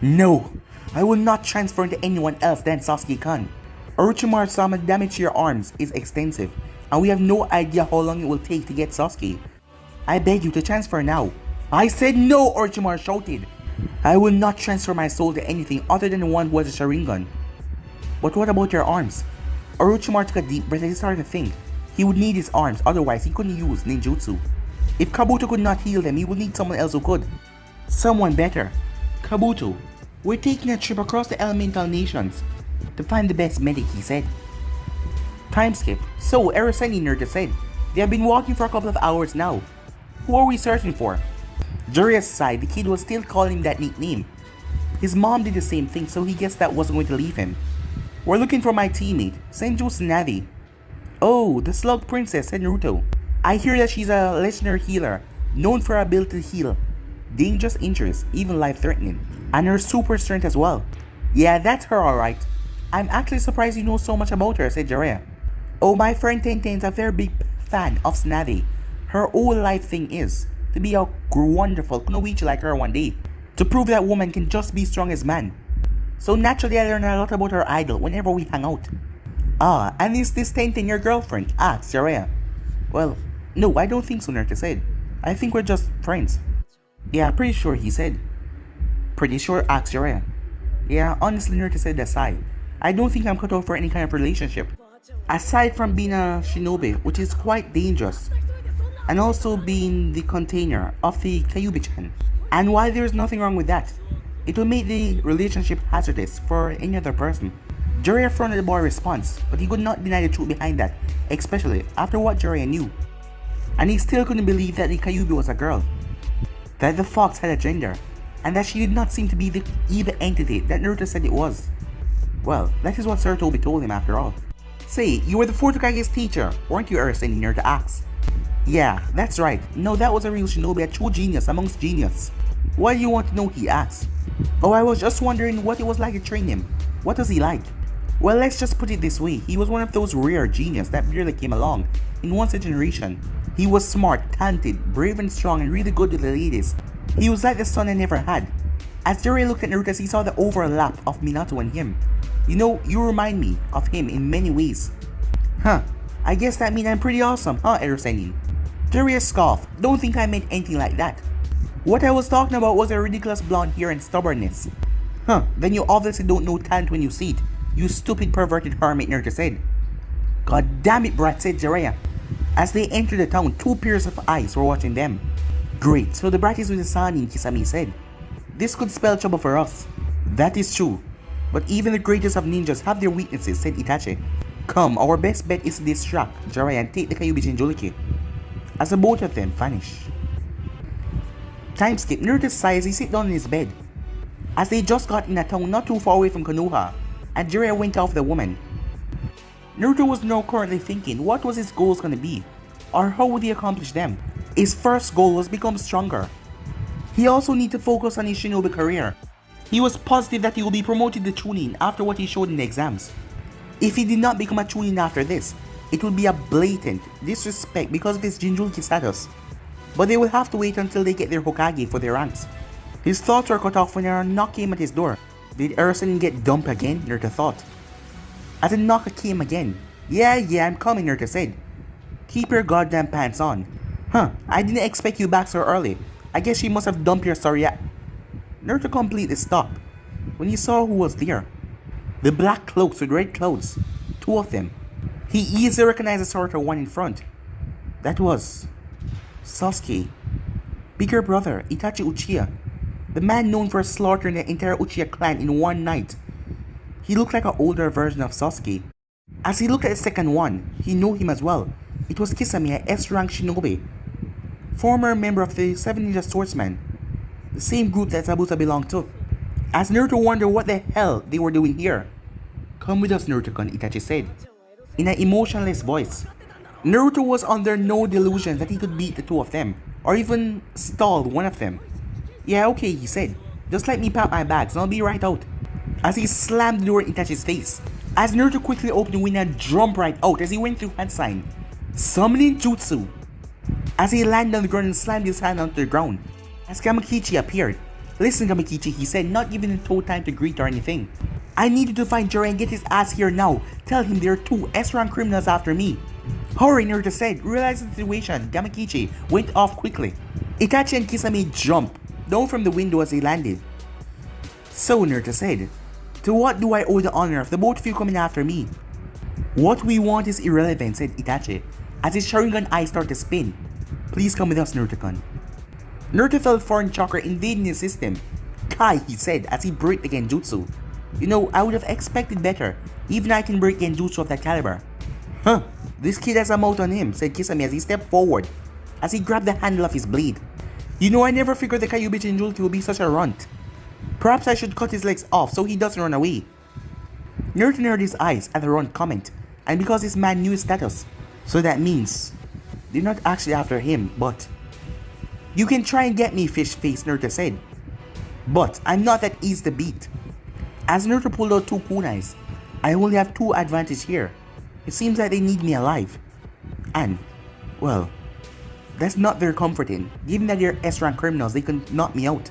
No, I will not transfer into anyone else than Sasuke-kun. Orochimaru-sama, damage to your arms is extensive, and we have no idea how long it will take to get Sasuke. I beg you to transfer now. I said no, Orochimaru shouted. I will not transfer my soul to anything other than the one who has a Sharingan. But what about your arms? Orochimaru took a deep breath and he started to think. He would need his arms, otherwise he couldn't use ninjutsu. If Kabuto could not heal them, he would need someone else who could. Someone better. Kabuto, we're taking a trip across the elemental nations to find the best medic, he said. Time skip. So, Eroseni Naruto said. They have been walking for a couple of hours now. Who are we searching for? Jiraiya sighed. The kid was still calling him that nickname. His mom did the same thing, so he guessed that wasn't going to leave him. We're looking for my teammate, Senju Tsunade. Oh, the Slug Princess, said Naruto. I hear that she's a legendary healer, known for her ability to heal dangerous injuries, even life-threatening, and her super strength as well. Yeah, that's her alright. I'm actually surprised you know so much about her, said Jiraiya. Oh, my friend Tenten's a very big fan of Tsunade. Her whole life thing is to be a wonderful kunoichi like her one day, to prove that woman can just be strong as man. So naturally I learn a lot about her idol whenever we hang out. Ah, and is this Tenten your girlfriend? Asked Jiraiya. Well, no, I don't think so, Naruto said. I think we're just friends. Yeah, pretty sure, he said. Pretty sure, asked Jiraiya. Yeah, honestly, Naruto said aside. I don't think I'm cut out for any kind of relationship. Aside from being a shinobi, which is quite dangerous, and also being the container of the Kyuubi-chan. And while there's nothing wrong with that, it will make the relationship hazardous for any other person. Jiraiya fronted the boy's response, but he could not deny the truth behind that, especially after what Jiraiya knew. And he still couldn't believe that the Kyuubi was a girl, that the fox had a gender, and that she did not seem to be the evil entity that Naruto said it was. Well, that is what Sir Toby told him after all. Say, you were the fourth Hokage's teacher, weren't you, Ursen? Naruto asked. Yeah, that's right. No, that was a real shinobi, a true genius amongst genius. Why do you want to know? He asked. Oh, I was just wondering what it was like to train him. What was he like? Well, let's just put it this way. He was one of those rare genius that barely came along in once a generation. He was smart, talented, brave and strong, and really good with the ladies. He was like the son I never had. As Jiraiya looked at Naruto, he saw the overlap of Minato and him. You know, you remind me of him in many ways. Huh, I guess that means I'm pretty awesome, huh, Erosenin? Jiraiya scoffed. Don't think I meant anything like that. What I was talking about was a ridiculous blonde hair and stubbornness. Huh, then you obviously don't know talent when you see it, you stupid perverted hermit, Naruto said. God damn it, brat, said Jiraiya. As they entered the town, two pairs of eyes were watching them. Great, so the brat is with the Sanin, Kisame said. This could spell trouble for us. That is true. But even the greatest of ninjas have their weaknesses, said Itachi. Come, our best bet is to distract Jiraiya and take the Kyuubi Jinchuriki. As the both of them vanish. Time skip. Naruto sighs as he sits down in his bed. As they just got in a town not too far away from Konoha, and Jiraiya went off the woman. Naruto was now currently thinking what was his goals gonna be, or how would he accomplish them. His first goal was become stronger. He also needed to focus on his shinobi career. He was positive that he will be promoted to Chunin after what he showed in the exams. If he did not become a Chunin after this, it would be a blatant disrespect because of his Jinchuriki status. But they will have to wait until they get their Hokage for their ranks. His thoughts were cut off when a knock came at his door. Did Ursen get dumped again? Naruto thought. As a knock came again. Yeah, I'm coming, Naruto said. Keep your goddamn pants on. Huh, I didn't expect you back so early. I guess she must have dumped your sorry Naruto completely stopped when he saw who was there. The black cloaks with red clothes. Two of them. He easily recognized the sorter one in front. That was Sasuke. Bigger brother, Itachi Uchiha. The man known for slaughtering the entire Uchiha clan in one night. He looked like an older version of Sasuke. As he looked at the second one, he knew him as well. It was Kisame, a S-rank shinobi. Former member of the 7 Ninja Swordsmen. The same group that Zabuza belonged to. As Naruto wondered what the hell they were doing here. Come with us, Naruto-kun, Itachi said, in an emotionless voice. Naruto was under no delusion that he could beat the two of them, or even stall one of them. Yeah, okay, he said. Just let me pack my bags and I'll be right out. As he slammed the door in Itachi's face. As Naruto quickly opened the window and jumped right out as he went through hand sign. Summoning Jutsu. As he landed on the ground and slammed his hand onto the ground. As Kamakichi appeared. Listen, Kamakichi, he said, not giving him Toe time to greet or anything. I need you to find Jiraiya and get his ass here now. Tell him there are two S-rank criminals after me. Hurry, Naruto said. Realizing the situation, Kamakichi went off quickly. Itachi and Kisame jumped down from the window as they landed. So, Naruto said, to what do I owe the honor of the both of you coming after me? What we want is irrelevant, said Itachi, as his Sharingan eyes started to spin. Please come with us, Naruto-kun. Naruto felt foreign chakra invading his system. Kai, he said as he break the genjutsu. You know, I would have expected better. Even I can break genjutsu of that caliber. Huh, this kid has a mouth on him, said Kisame as he stepped forward, as he grabbed the handle of his blade. You know, I never figured the Kyuubi Jinchuriki would be such a runt. Perhaps I should cut his legs off so he doesn't run away. Naruto narrowed his eyes at the wrong comment, and because this man knew his status, so that means they're not actually after him, but you can try and get me, fish face, Naruto said. But I'm not that easy to beat. As Naruto pulled out 2 kunais, I only have 2 advantage here. It seems like they need me alive. And, well, that's not very comforting. Given that they're S-rank criminals, they can knock me out.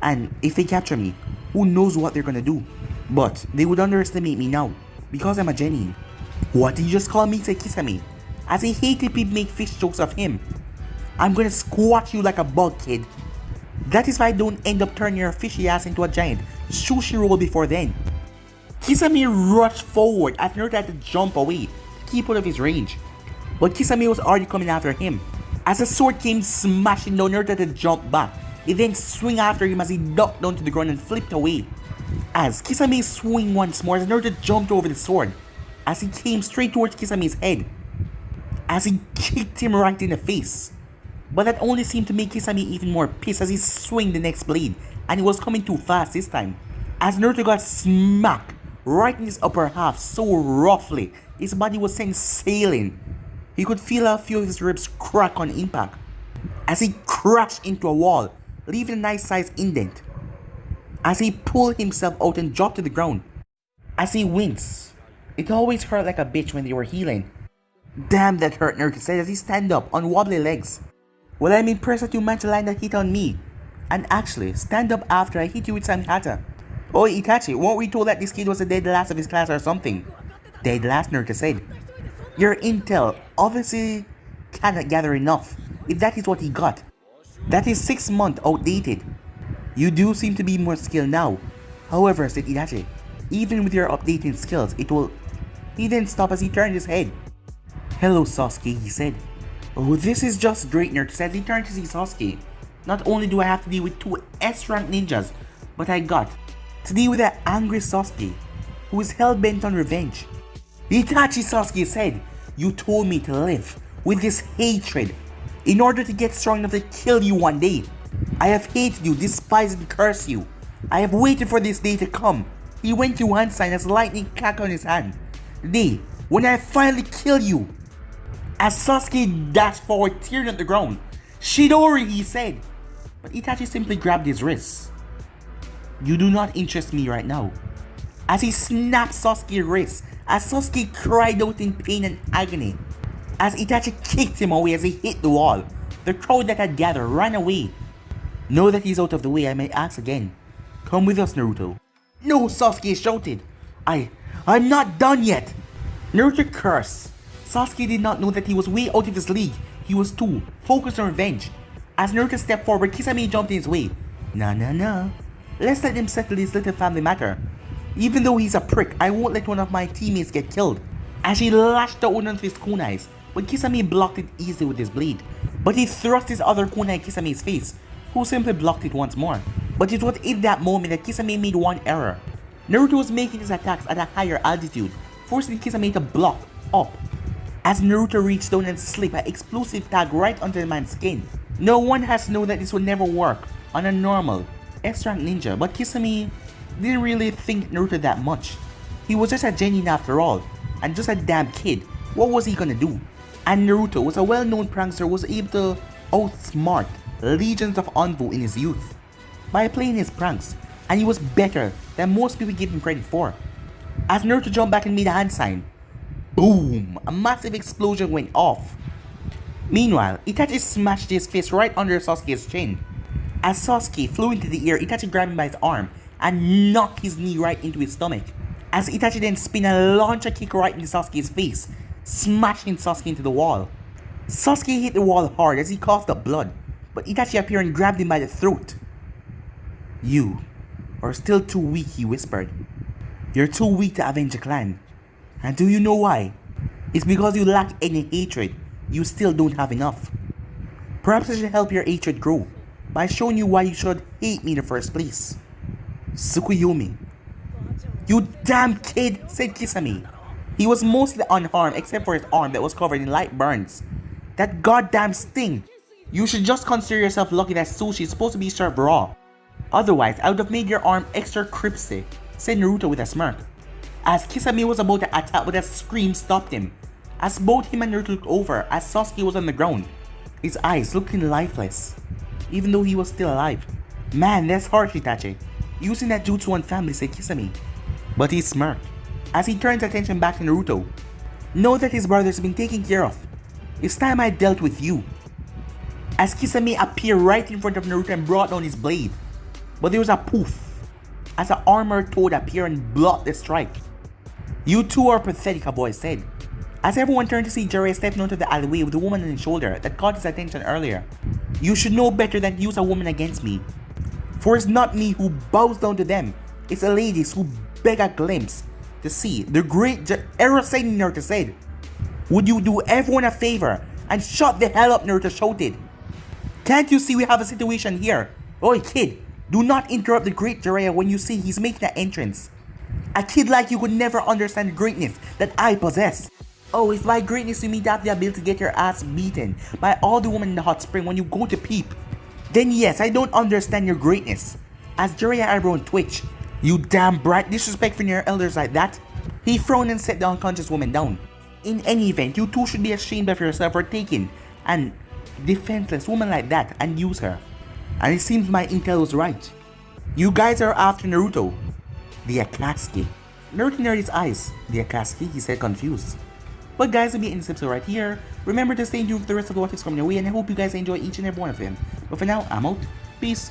And if they capture me, who knows what they're gonna do. But they would underestimate me now, because I'm a genin. What did you just call me, said Kisame, as he hated people make fish jokes of him. I'm gonna squash you like a bug, kid. That is why I don't end up turning your fishy ass into a giant sushi roll before then. Kisame rushed forward as Naruto had to jump away to keep out of his range. But Kisame was already coming after him. As the sword came smashing down, Naruto had to jump back. He then swung after him as he ducked down to the ground and flipped away. As Kisame swung once more, as Naruto jumped over the sword, as he came straight towards Kisame's head, as he kicked him right in the face. But that only seemed to make Kisame even more pissed as he swung the next blade, and it was coming too fast this time. As Naruto got smacked right in his upper half so roughly, his body was sent sailing. He could feel a few of his ribs crack on impact, as he crashed into a wall, leaving a nice sized indent. As he pulled himself out and dropped to the ground. As he winced, it always hurt like a bitch when they were healing. Damn, that hurt, Naruto said as he stand up on wobbly legs. Well, I'm impressed that you managed to land that hit on me. And actually, stand up after I hit you with Samihata. Oh, Itachi, weren't we told that this kid was the dead last of his class or something? Dead last, Naruto said. Your intel obviously cannot gather enough, if that is what he got. That is 6 months outdated. You do seem to be more skilled now. However, said Itachi, even with your updating skills, it will... He then stopped as he turned his head. Hello, Sasuke, he said. Oh, this is just great, Naruto said as he turned to see Sasuke. Not only do I have to deal with 2 S-rank ninjas, but I got to deal with that angry Sasuke, who is hell-bent on revenge. Itachi, Sasuke said, you told me to live with this hatred in order to get strong enough to kill you one day. I have hated you, despised and cursed you. I have waited for this day to come. He went to one side as lightning cracked on his hand. The day when I finally kill you. As Sasuke dashed forward, tearing at the ground. Chidori, he said. But Itachi simply grabbed his wrist. You do not interest me right now. As he snapped Sasuke's wrist, as Sasuke cried out in pain and agony. As Itachi kicked him away as he hit the wall, the crowd that had gathered ran away. Now that he's out of the way, I may ask again. Come with us, Naruto. No, Sasuke shouted. I'm not done yet. Naruto cursed. Sasuke did not know that he was way out of his league. He was too focused on revenge. As Naruto stepped forward, Kisame jumped in his way. Nah. Let's let him settle this little family matter. Even though he's a prick, I won't let one of my teammates get killed. As he lashed out one of his kunais, but Kisame blocked it easily with his blade. But he thrust his other kunai in Kisame's face, who simply blocked it once more. But it was in that moment that Kisame made one error. Naruto was making his attacks at a higher altitude, forcing Kisame to block up. As Naruto reached down and slipped an explosive tag right under the man's skin. No one has known that this would never work on a normal S-rank ninja, but Kisame didn't really think Naruto that much. He was just a genin after all, and just a damn kid. What was he gonna do? And Naruto was a well-known prankster who was able to outsmart legions of Anbu in his youth by playing his pranks, and he was better than most people give him credit for. As Naruto jumped back and made a hand sign, boom! A massive explosion went off. Meanwhile, Itachi smashed his fist right under Sasuke's chin. As Sasuke flew into the air, Itachi grabbed him by his arm and knocked his knee right into his stomach. As Itachi then spun and launched a kick right into Sasuke's face, smashing Sasuke into the wall. Sasuke hit the wall hard as he coughed up blood, but Itachi appeared and grabbed him by the throat. You are still too weak, he whispered. You're too weak to avenge a clan. And do you know why? It's because you lack any hatred. You still don't have enough. Perhaps I should help your hatred grow by showing you why you should hate me in the first place. Tsukuyomi. You damn kid, said Kisame. He was mostly unharmed except for his arm that was covered in light burns. That goddamn sting. You should just consider yourself lucky that sushi is supposed to be served raw. Otherwise, I would have made your arm extra crispy, said Naruto with a smirk. As Kisame was about to attack, but a scream stopped him. As both him and Naruto looked over, as Sasuke was on the ground, his eyes looking lifeless, even though he was still alive. Man, that's harsh, Itachi. Using that jutsu on family, said Kisame. But he smirked, as he turned his attention back to Naruto. Know that his brother's been taken care of. It's time I dealt with you. As Kisame appeared right in front of Naruto and brought down his blade. But there was a poof, as an armored toad appeared and blocked the strike. You two are pathetic, a voice said. As everyone turned to see Jiraiya stepping onto the alleyway with a woman on his shoulder that caught his attention earlier. You should know better than to use a woman against me. For it's not me who bows down to them, it's the ladies who beg a glimpse to see the great Naruto said. Would you do everyone a favor and shut the hell up, Naruto shouted. Can't you see we have a situation here? Oi kid, do not interrupt the great Jiraiya when you see he's making an entrance. A kid like you could never understand the greatness that I possess. Oh, if by greatness you mean to have the ability to get your ass beaten by all the women in the hot spring when you go to peep, then yes, I don't understand your greatness. As Jiraiya eyebrow twitched, you damn brat, disrespecting your elders like that. He frowned and set the unconscious woman down. In any event, you two should be ashamed of yourself for taking an defenseless woman like that and use her. And it seems my intel was right. You guys are after Naruto, the Akatsuki. Naruto narrowed his eyes. The Akatsuki, he said, confused. But guys, we'll be in this episode right here. Remember to stay tuned for the rest of the what is coming your way, and I hope you guys enjoy each and every one of them. But for now, I'm out. Peace.